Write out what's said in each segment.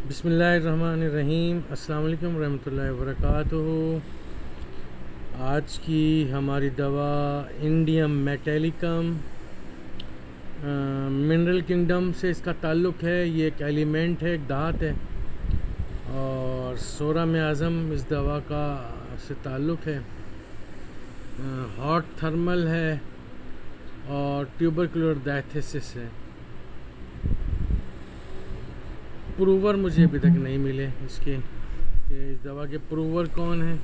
بسم اللہ الرحمن الرحیم۔ السلام علیکم ورحمۃ اللہ وبرکاتہ۔ آج کی ہماری دوا انڈیم میٹیلیکم منرل کنگڈم سے اس کا تعلق ہے۔ یہ ایک ایلیمنٹ ہے، ایک دھات ہے، اور سورم اعظم اس دوا کا سے تعلق ہے۔ ہاٹ تھرمل ہے اور ٹیوبرکلر ڈائتھیسس ہے۔ پروور مجھے ابھی تک نہیں ملے اس کے کہ اس دوا کے پروور کون ہیں۔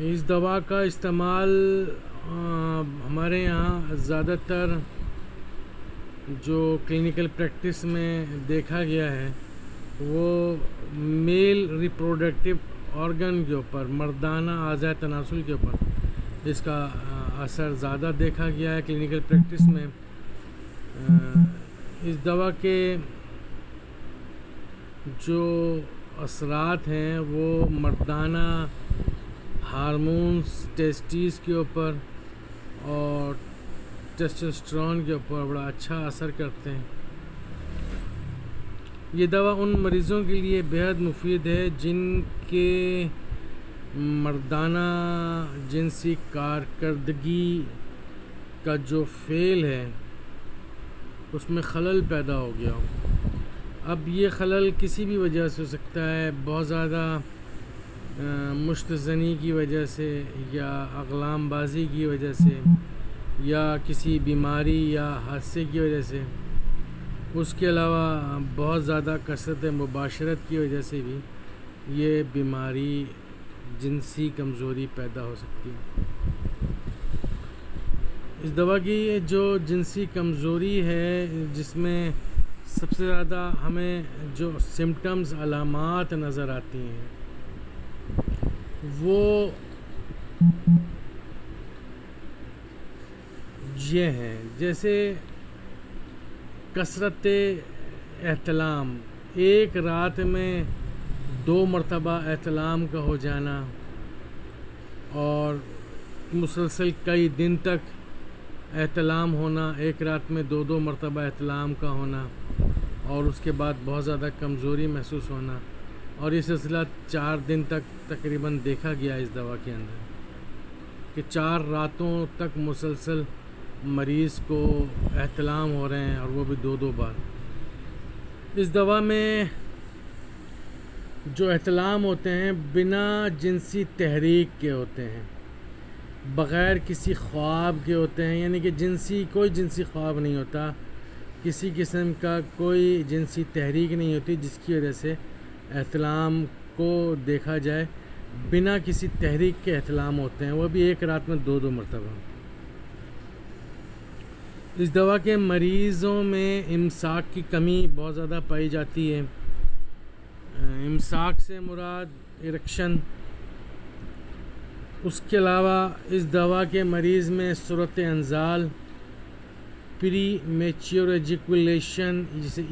اس دوا کا استعمال ہمارے یہاں زیادہ تر جو کلینکل پریکٹس میں دیکھا گیا ہے وہ میل ریپروڈکٹیو آرگن کے اوپر، مردانہ اعضاء تناسل کے اوپر اس کا اثر زیادہ دیکھا گیا ہے کلینکل پریکٹس میں۔ اس دوا کے جو اثرات ہیں وہ مردانہ ہارمونز ٹیسٹیز کے اوپر اور ٹیسٹوسٹرون کے اوپر بڑا اچھا اثر کرتے ہیں۔ یہ دوا ان مریضوں کے لیے بہت مفید ہے جن کے مردانہ جنسی کارکردگی کا جو فعل ہے اس میں خلل پیدا ہو گیا ہو۔ اب یہ خلل کسی بھی وجہ سے ہو سکتا ہے، بہت زیادہ مشت زنی کی وجہ سے، یا اقلام بازی کی وجہ سے، یا کسی بیماری یا حادثے کی وجہ سے۔ اس کے علاوہ بہت زیادہ کثرت مباشرت کی وجہ سے بھی یہ بیماری جنسی کمزوری پیدا ہو سکتی ہے۔ اس دوا کی جو جنسی کمزوری ہے، جس میں سب سے زیادہ ہمیں جو سمٹمز، علامات نظر آتی ہیں وہ یہ ہیں، جیسے کثرت احتلام، ایک رات میں 2 مرتبہ احتلام کا ہو جانا، اور مسلسل کئی دن تک احتلام ہونا، ایک رات میں 2 مرتبہ احتلام کا ہونا، اور اس کے بعد بہت زیادہ کمزوری محسوس ہونا، اور یہ سلسلہ 4 دن تک تقریباً دیکھا گیا اس دوا کے اندر کہ 4 راتوں تک مسلسل مریض کو احتلام ہو رہے ہیں، اور وہ بھی 2 بار۔ اس دوا میں جو احتلام ہوتے ہیں بنا جنسی تحریک کے ہوتے ہیں، بغیر کسی خواب کے ہوتے ہیں، یعنی کہ کوئی جنسی خواب نہیں ہوتا، کسی قسم کا کوئی جنسی تحریک نہیں ہوتی جس کی وجہ سے احتلام کو دیکھا جائے۔ بنا کسی تحریک کے احتلام ہوتے ہیں، وہ بھی ایک رات میں 2 مرتبہ۔ اس دوا کے مریضوں میں امساک کی کمی بہت زیادہ پائی جاتی ہے۔ امساک سے مراد ارکشن۔ اس کے علاوہ اس دوا کے مریض میں صورت انزال، پری میچور ایجیکولیشن، جسے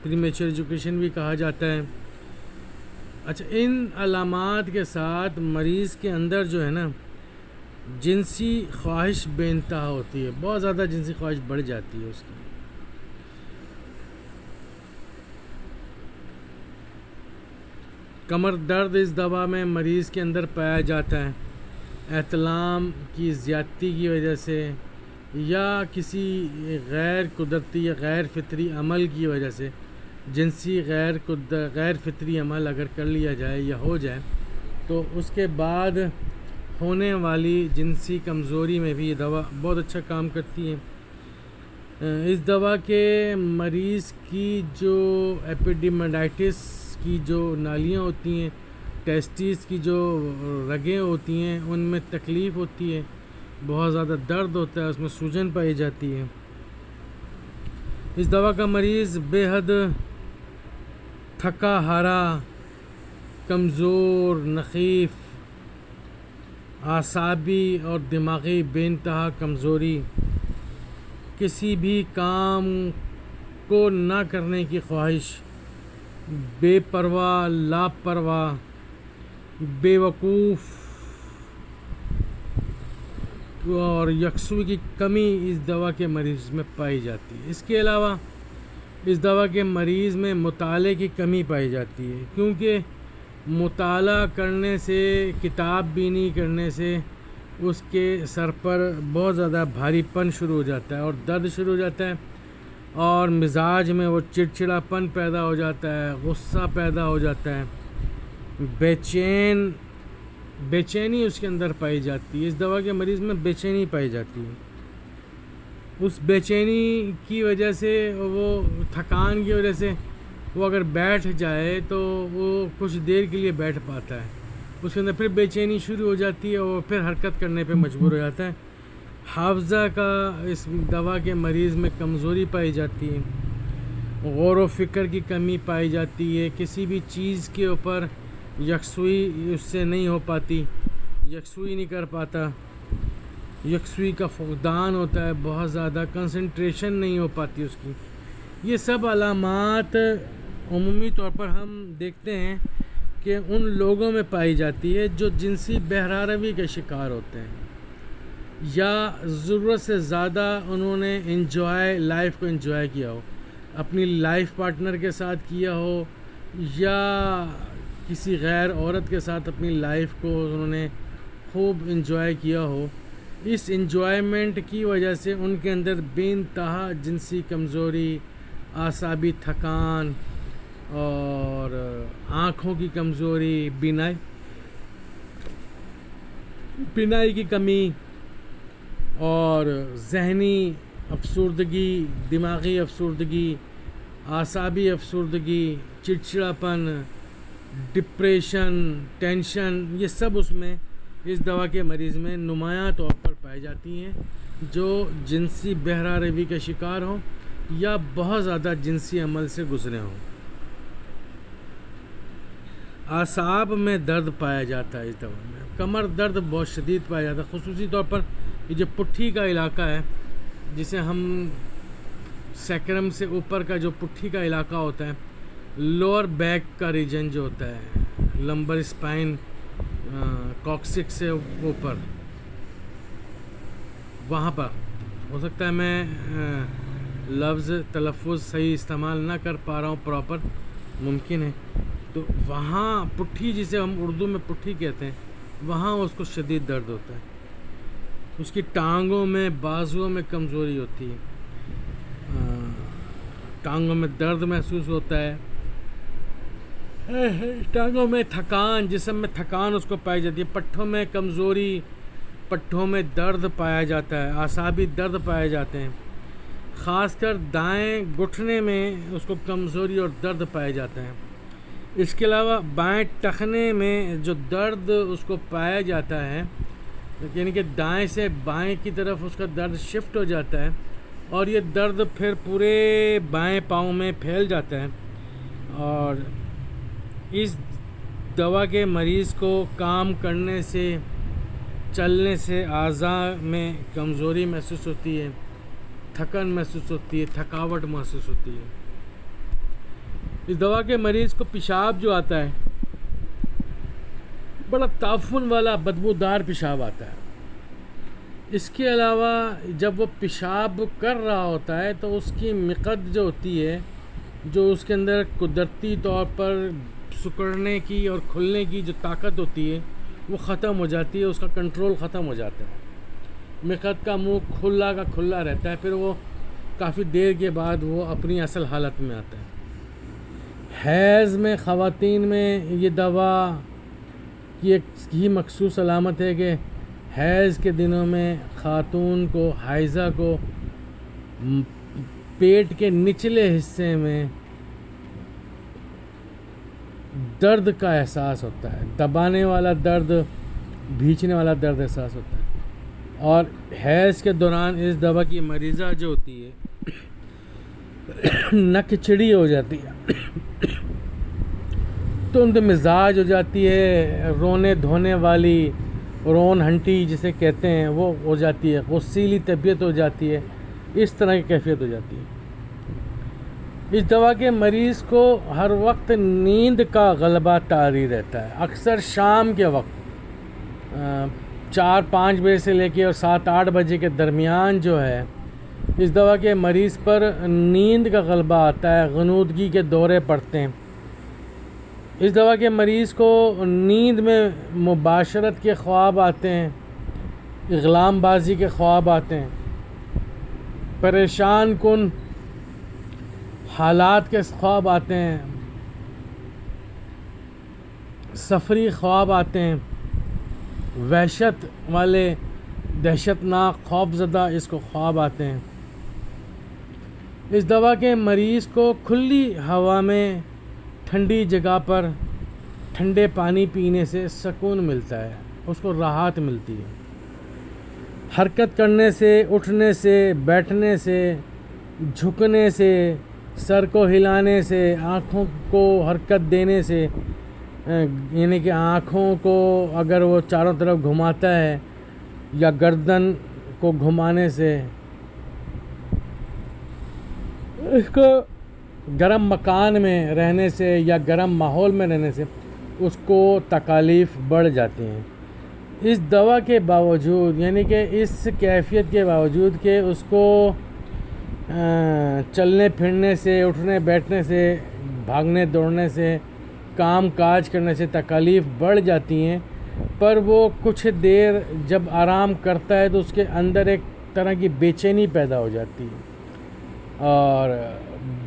پری میچور ایجوکیشن بھی کہا جاتا ہے۔ اچھا، ان علامات کے ساتھ مریض کے اندر جو ہے نا جنسی خواہش بے انتہا ہوتی ہے، بہت زیادہ جنسی خواہش بڑھ جاتی ہے اس کی۔ کمر درد اس دوا میں مریض کے اندر پایا جاتا ہے، احتلام کی زیادتی کی وجہ سے، یا کسی غیر قدرتی یا غیر فطری عمل کی وجہ سے۔ جنسی غیر فطری عمل اگر کر لیا جائے یا ہو جائے تو اس کے بعد ہونے والی جنسی کمزوری میں بھی یہ دوا بہت اچھا کام کرتی ہے۔ اس دوا کے مریض کی جو ایپیڈیمائڈائٹس کی جو نالیاں ہوتی ہیں، ٹیسٹیز کی جو رگیں ہوتی ہیں، ان میں تکلیف ہوتی ہے، بہت زیادہ درد ہوتا ہے، اس میں سوجن پائی جاتی ہے۔ اس دوا کا مریض بے حد تھکا ہارا، کمزور، نحیف، اعصابی اور دماغی بے انتہا کمزوری، کسی بھی کام کو نہ کرنے کی خواہش، بے پرواہ، لاپرواہ، بے وقوف اور یکسوئی کی کمی اس دوا کے مریض میں پائی جاتی ہے۔ اس کے علاوہ اس دوا کے مریض میں مطالعے کی کمی پائی جاتی ہے، کیونکہ مطالعہ کرنے سے، کتاب بینی کرنے سے اس کے سر پر بہت زیادہ بھاری پن شروع ہو جاتا ہے اور درد شروع ہو جاتا ہے، اور مزاج میں وہ چڑچڑاپن پیدا ہو جاتا ہے، غصہ پیدا ہو جاتا ہے، بے چینی اس کے اندر پائی جاتی ہے۔ اس دوا کے مریض میں بے چینی پائی جاتی ہے۔ اس بے چینی کی وجہ سے، وہ تھکان کی وجہ سے وہ اگر بیٹھ جائے تو وہ کچھ دیر کے لیے بیٹھ پاتا ہے، اس کے اندر پھر بے چینی شروع ہو جاتی ہے اور پھر حرکت کرنے پہ مجبور ہو جاتا ہے۔ حافظہ کا اس دوا کے مریض میں کمزوری پائی جاتی ہے، غور و فکر کی کمی پائی جاتی ہے، کسی بھی چیز کے اوپر یکسوئی اس سے نہیں ہو پاتی، یکسوئی نہیں کر پاتا، یکسوئی کا فقدان ہوتا ہے، بہت زیادہ کنسنٹریشن نہیں ہو پاتی اس کی۔ یہ سب علامات عمومی طور پر ہم دیکھتے ہیں کہ ان لوگوں میں پائی جاتی ہے جو جنسی بہراروی کے شکار ہوتے ہیں، یا ضرورت سے زیادہ انہوں نے لائف کو انجوائے کیا ہو، اپنی لائف پارٹنر کے ساتھ کیا ہو، یا کسی غیر عورت کے ساتھ اپنی لائف کو انہوں نے خوب انجوائے کیا ہو۔ اس انجوائمنٹ کی وجہ سے ان کے اندر بے انتہا جنسی کمزوری، اعصابی تھکان اور آنکھوں کی کمزوری، بینائی کی کمی اور ذہنی افسردگی، دماغی افسردگی، اعصابی افسردگی، چڑچڑاپن، ڈپریشن، ٹینشن، یہ سب اس دوا کے مریض میں نمایاں طور پر پائی جاتی ہیں جو جنسی بہراروی کے شکار ہوں یا بہت زیادہ جنسی عمل سے گزرے ہوں۔ اعصاب میں درد پایا جاتا ہے اس دوا میں، کمر درد بہت شدید پایا جاتا ہے، خصوصی طور پر یہ جو پٹھی کا علاقہ ہے، جسے ہم سیکرم سے اوپر کا جو پٹھی کا علاقہ ہوتا ہے، لوور بیک کا ریجن جو ہوتا ہے، لمبر اسپائن، کوکسک سے اوپر، وہاں پر ہو سکتا ہے میں لفظ تلفظ صحیح استعمال نہ کر پا رہا ہوں پراپر، ممکن ہے، تو وہاں پٹھی، جسے ہم اردو میں پٹھی کہتے ہیں، وہاں اس کو شدید درد ہوتا ہے، اس کی ٹانگوں میں، بازوؤں میں کمزوری ہوتی ہے، ٹانگوں میں درد محسوس ہوتا ہے، ٹانگوں میں تھکان، جسم میں تھکان اس کو پائی جاتی ہے، پٹھوں میں کمزوری، پٹھوں میں درد پایا جاتا ہے، اعصابی درد پائے جاتے ہیں، خاص کر دائیں گھٹنے میں اس کو کمزوری اور درد پائے جاتے ہیں۔ اس کے علاوہ بائیں ٹخنے میں جو درد اس کو پایا جاتا ہے، یعنی کہ دائیں سے بائیں کی طرف اس کا درد شفٹ ہو جاتا ہے اور یہ درد پھر پورے بائیں پاؤں میں پھیل جاتا ہے، اور اس دوا کے مریض کو کام کرنے سے، چلنے سے اعضاء میں کمزوری محسوس ہوتی ہے، تھکن محسوس ہوتی ہے، تھکاوٹ محسوس ہوتی ہے۔ اس دوا کے مریض کو پیشاب جو آتا ہے، بڑا تعفن والا بدبودار پیشاب آتا ہے۔ اس کے علاوہ جب وہ پیشاب کر رہا ہوتا ہے تو اس کی مقد جو ہوتی ہے، جو اس کے اندر قدرتی طور پر سکڑنے کی اور کھلنے کی جو طاقت ہوتی ہے، وہ ختم ہو جاتی ہے، اس کا کنٹرول ختم ہو جاتا ہے، مقد کا منہ کھلا کا کھلا رہتا ہے، پھر وہ کافی دیر کے بعد وہ اپنی اصل حالت میں آتا ہے۔ حیض میں خواتین میں یہ دوا کی ایک ہی مخصوص علامت ہے کہ حیض کے دنوں میں خاتون کو، حائضہ کو، پیٹ کے نچلے حصے میں درد کا احساس ہوتا ہے، دبانے والا درد، بھینچنے والا درد احساس ہوتا ہے، اور حیض کے دوران اس دوا کی مریضہ جو ہوتی ہے نک چڑی ہو جاتی ہے، تند مزاج ہو جاتی ہے، رونے دھونے والی، رون ہنٹی جسے کہتے ہیں، وہ ہو جاتی ہے، غصیلی طبیعت ہو جاتی ہے، اس طرح کی کیفیت ہو جاتی ہے۔ اس دوا کے مریض کو ہر وقت نیند کا غلبہ طاری رہتا ہے، اکثر شام کے وقت 4-5 بجے سے لے کے اور 7-8 بجے کے درمیان جو ہے اس دوا کے مریض پر نیند کا غلبہ آتا ہے، غنودگی کے دورے پڑتے ہیں۔ اس دوا کے مریض کو نیند میں مباشرت کے خواب آتے ہیں، اغلام بازی کے خواب آتے ہیں، پریشان کن حالات کے خواب آتے ہیں، سفری خواب آتے ہیں، وحشت والے دہشت ناک خوف زدہ اس کو خواب آتے ہیں۔ اس دوا کے مریض کو کھلی ہوا میں ٹھنڈی جگہ پر ٹھنڈے پانی پینے سے سکون ملتا ہے، اس کو راحت ملتی ہے۔ حرکت کرنے سے، اٹھنے سے، بیٹھنے سے، جھکنے سے، سر کو ہلانے سے، آنکھوں کو حرکت دینے سے، یعنی کہ آنکھوں کو اگر وہ چاروں طرف گھماتا ہے یا گردن کو گھمانے سے، اس کو گرم مکان میں رہنے سے یا گرم ماحول میں رہنے سے اس کو تکالیف بڑھ جاتی ہیں۔ اس دوا کے باوجود، یعنی کہ اس کیفیت کے باوجود کہ اس کو چلنے پھرنے سے، اٹھنے بیٹھنے سے، بھاگنے دوڑنے سے، کام کاج کرنے سے تکالیف بڑھ جاتی ہیں، پر وہ کچھ دیر جب آرام کرتا ہے تو اس کے اندر ایک طرح کی بے چینی پیدا ہو جاتی ہے، اور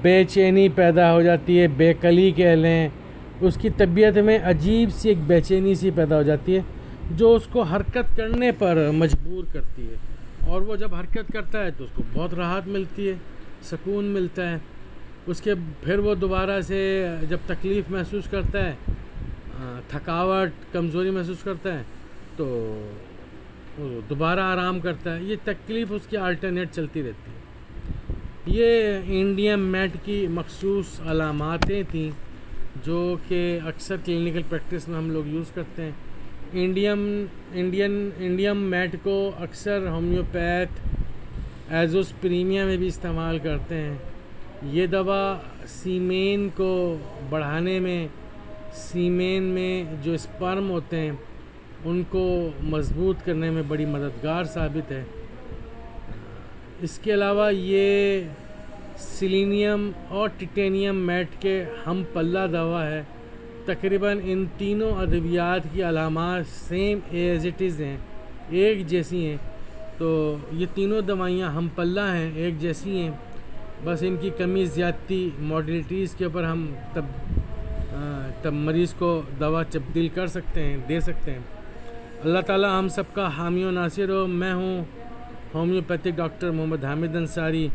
بے چینی پیدا ہو جاتی ہے، بے کلی کہہ لیں، اس کی طبیعت میں عجیب سی ایک بے چینی سی پیدا ہو جاتی ہے جو اس کو حرکت کرنے پر مجبور کرتی ہے، اور وہ جب حرکت کرتا ہے تو اس کو بہت راحت ملتی ہے، سکون ملتا ہے۔ اس کے پھر وہ دوبارہ سے جب تکلیف محسوس کرتا ہے، تھکاوٹ، کمزوری محسوس کرتا ہے تو وہ دوبارہ آرام کرتا ہے۔ یہ تکلیف اس کی آلٹرنیٹ چلتی رہتی ہے۔ یہ انڈیم میٹ کی مخصوص علاماتیں تھیں جو کہ اکثر کلینکل پریکٹس میں ہم لوگ یوز کرتے ہیں۔ انڈیم میٹ کو اکثر ہومیوپیتھ ایزوسپرینیا میں بھی استعمال کرتے ہیں۔ یہ دوا سیمین کو بڑھانے میں، سیمین میں جو اسپرم ہوتے ہیں ان کو مضبوط کرنے میں بڑی مددگار ثابت ہے۔ اس کے علاوہ یہ سیلینیم اور ٹیٹینیم میٹ کے ہم پلہ دوا ہے۔ تقریباً ان تینوں ادویات کی علامات سیم ایز اٹ از ہیں، ایک جیسی ہیں۔ تو یہ تینوں دوائیاں ہم پلہ ہیں، ایک جیسی ہیں، بس ان کی کمی زیادتی موڈیلٹیز کے اوپر ہم تب مریض کو دوا تبدیل کر سکتے ہیں، دے سکتے ہیں۔ اللہ تعالی ہم سب کا حامی و ناصر ہو۔ میں ہوں ہومیوپیتھک ڈاکٹر محمد حامد انصاری،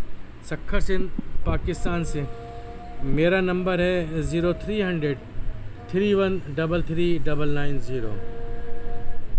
سکھر سندھ، پاکستان سے۔ میرا نمبر ہے 0300 3133 990۔